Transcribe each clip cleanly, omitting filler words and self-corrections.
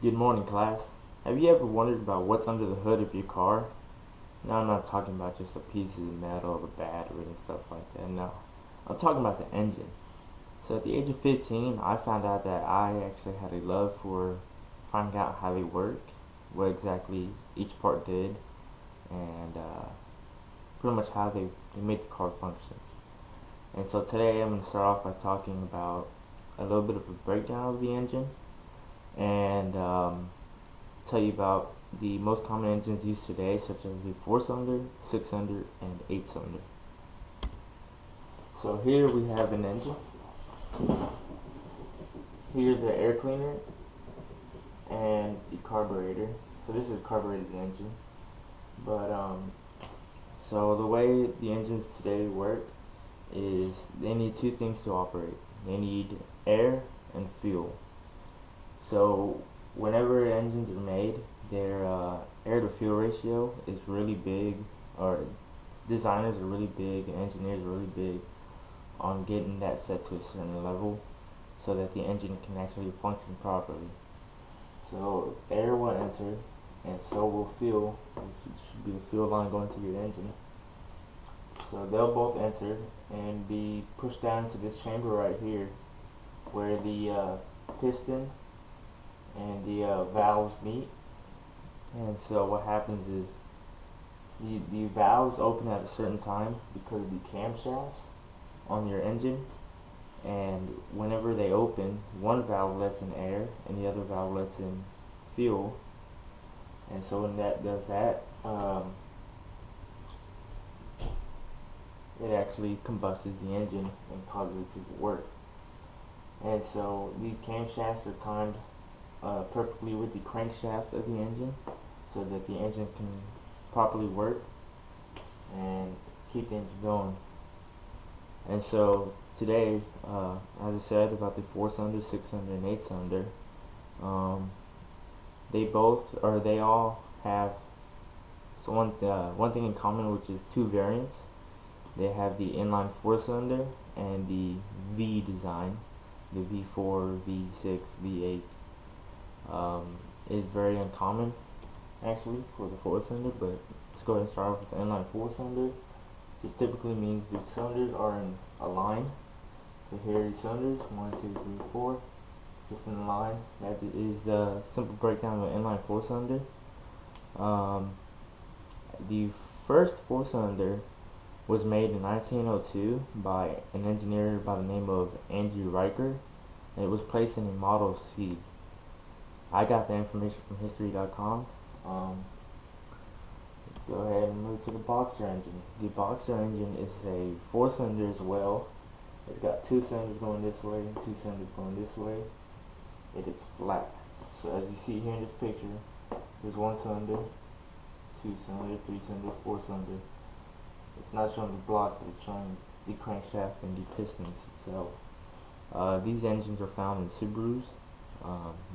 Good morning, class. Have you ever wondered about what's under the hood of your car? Now, I'm not talking about just the pieces of metal, the battery, and stuff like that. No, I'm talking about the engine. So, at the age of 15, I found out that I actually had a love for finding out how they work, what exactly each part did, and pretty much how they make the car function. And so, today I'm going to start off by talking about a little bit of a breakdown of the engine and tell you about the most common engines used today, such as the 4-cylinder, 6-cylinder, and 8-cylinder. So here we have an engine. Here's the air cleaner and the carburetor. So this is a carbureted engine. But so the way the engines today work is they need two things to operate. They need air and fuel. So whenever engines are made, their air to fuel ratio is really big, or designers are really big and engineers are really big on getting that set to a certain level so that the engine can actually function properly. So air will enter and so will fuel, which should be the fuel line going to your engine. So they'll both enter and be pushed down into this chamber right here where the piston and the valves meet. And so what happens is the valves open at a certain time because of the camshafts on your engine, and whenever they open, one valve lets in air and the other valve lets in fuel. And so when that does that, it actually combusts the engine and causes it to work. And so these camshafts are timed perfectly with the crankshaft of the engine so that the engine can properly work and keep the engine going. And so today, as I said about the 4-cylinder, 6-cylinder, and 8-cylinder, they all have one thing in common, which is two variants. They have the inline 4-cylinder and the V design, the V4, V6, V8. Is very uncommon actually for the 4-cylinder, but let's go ahead and start off with the inline 4-cylinder. This typically means the cylinders are in a line. So here are the cylinders, 1, 2, 3, 4, just in a line. That is the simple breakdown of an inline 4-cylinder. The first 4-cylinder was made in 1902 by an engineer by the name of Andrew Riker, and it was placed in a Model C. I got the information from history.com. Let's go ahead and move to the boxer engine. The boxer engine is a 4-cylinder as well. It's got two cylinders going this way and two cylinders going this way. It is flat. So as you see here in this picture, there's one cylinder, 2-cylinder, 3-cylinder, 4-cylinder. It's not showing the block, but it's showing the crankshaft and the pistons itself. These engines are found in Subarus.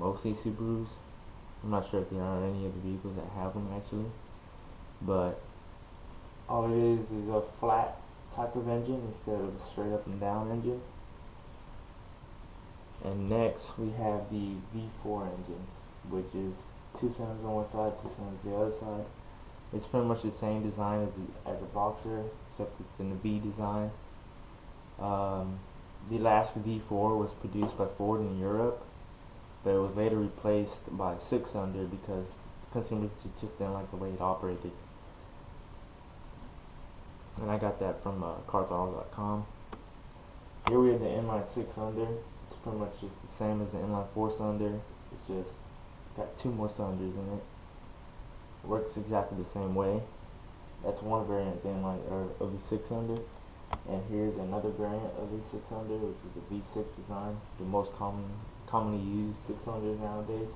Mostly Subarus. I'm not sure if there are any other vehicles that have them actually, but all it is a flat type of engine instead of a straight up and down engine. And next we have the V4 engine, which is two cylinders on one side, two cylinders on the other side. It's pretty much the same design as a boxer, except it's in the V design. The last V4 was produced by Ford in Europe, but it was later replaced by 6-cylinder because consumers just didn't like the way it operated. And I got that from cartauto.com. Here we have the inline 6-cylinder. It's pretty much just the same as the inline 4-cylinder. It's just got two more cylinders in it. It works exactly the same way. That's one variant of the inline of the 6-cylinder. And here's another variant of the 6-cylinder, which is the V6 design, the most commonly used 6-cylinder nowadays.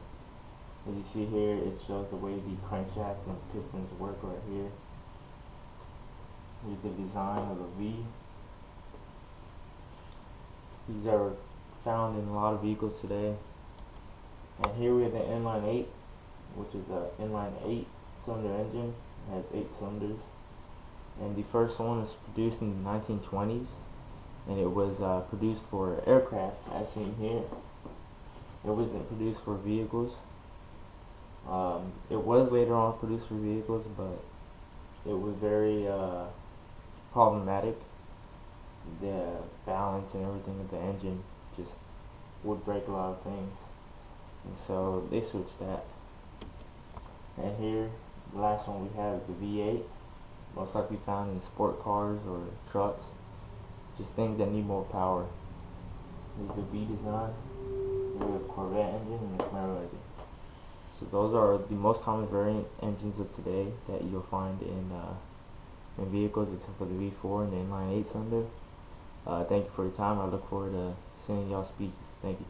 As you see here, it shows the way the crankshaft and pistons work right here. Here's the design of the V. These are found in a lot of vehicles today. And here we have the inline 8, which is an inline 8-cylinder engine. It has 8 cylinders. And the first one was produced in the 1920s, and it was produced for aircraft, as seen here. It wasn't produced for vehicles. It was later on produced for vehicles, but it was very problematic. The balance and everything of the engine just would break a lot of things, and so they switched that. And here, the last one we have is the V8, most likely found in sport cars or trucks, just things that need more power. There's the V design, there's the Corvette engine, and the Camaro engine. So those are the most common variant engines of today that you'll find in vehicles, except for the V4 and the inline 8 cylinder. Thank you for your time. I look forward to seeing y'all speeches. Thank you.